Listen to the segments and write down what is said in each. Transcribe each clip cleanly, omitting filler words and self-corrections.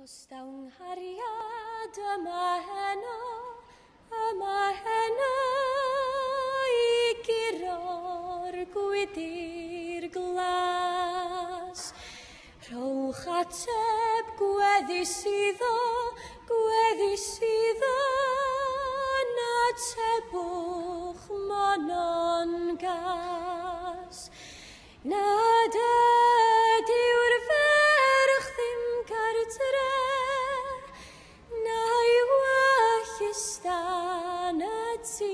Os dawn hariad yma heno I guro'r gwydir glas. Rhowch ateb gweddis iddo, na tebwch monon gas. Nad ydyw'r ferch ddim gartre, na'i wyllystan y tŷ.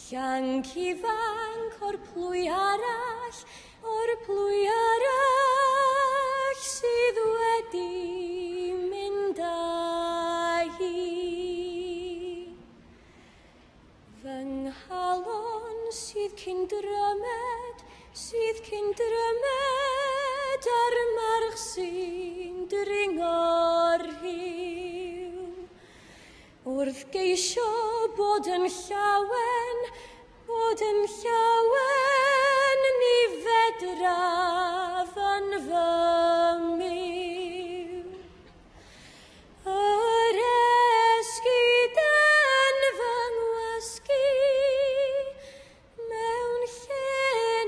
Llanc ifanc o'r plwy arall, sydd wedi mynd â hi. Fy nghalon sydd cyn drymed ar march sy'n dringo'r rhyw. Wrth geisio bod yn llawen, ni fedraf yn fy miw. Yr esgyd yn fy ngwasgu, mewn lle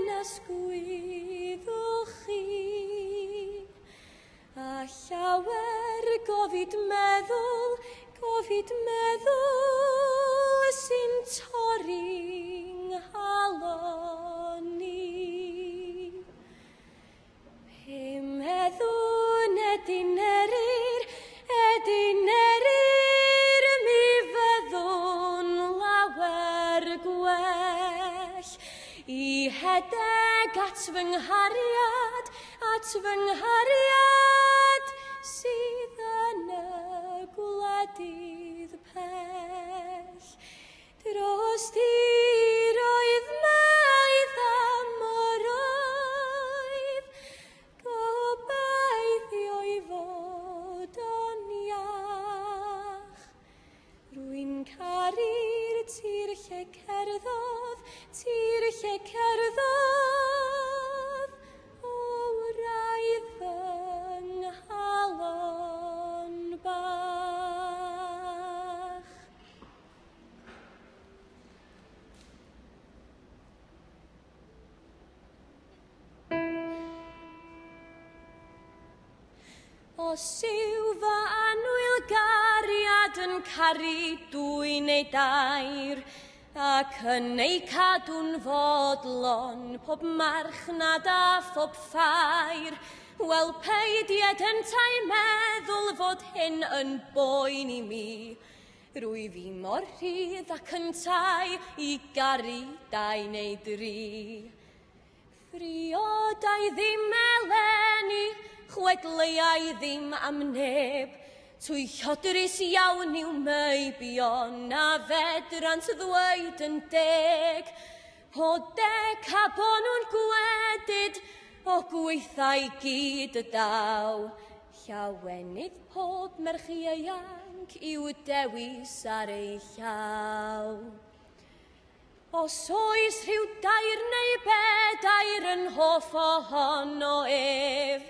nasgwyddwch chi. A llawer gofid meddwl sy'n torri'n halon ni. Pe meddwn edyn erir, mi fyddwn lawer gwell. I hedeg at fy nghariad, sydd yn y gwledydd pell. Dros tiroedd maidd am o'r oedd, gobeithio I fod o'n iach. Rwy'n caru'r tir lle cerddodd, o wraidd fy nghalon bach. Os yw fy anwyl gariad yn caru dwy neu dair, ac yn ei cadw'n fodlon pob marchnad a phob ffair, wel peidied yntau meddwl fod hyn yn boen I mi. Rwy fi mor rhydd ac yntau I garu dau neu dri. Friodau ddim eleni, chwedleiau ddim am neb, twy llodrus iawn yw Meirionnydd na fedrant ddweud yn deg. Po deg a bo nhw'n gwedyd o gweithau gyd y daw. Llawenydd pob merch ieuanc yw dewis ar ei llaw. Os oes rhyw dair neu bedair yn hoff ohono ef,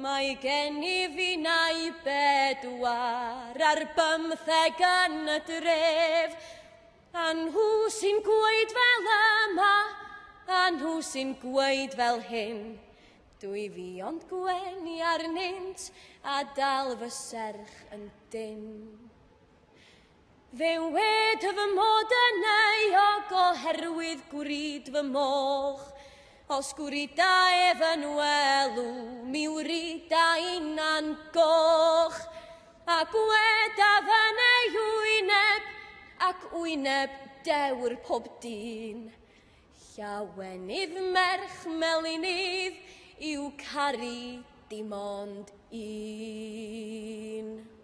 mae gen I fi nai bedwar ar 15 yn y dref. A nhw sy'n gweud fel yma, a nhw sy'n gweud fel hyn. Dwi fi ond gwenu arnynt a dal fy serch yn dyn. Fe wed fy mod yn euog oherwydd gwryd fy moch. Os gwryd da efyn welw, mi wryd da unan goch. Ac weda fyn ei wyneb, ac wyneb dewr pob dyn. Llawenydd merch Meirionnydd yw caru dim ond un.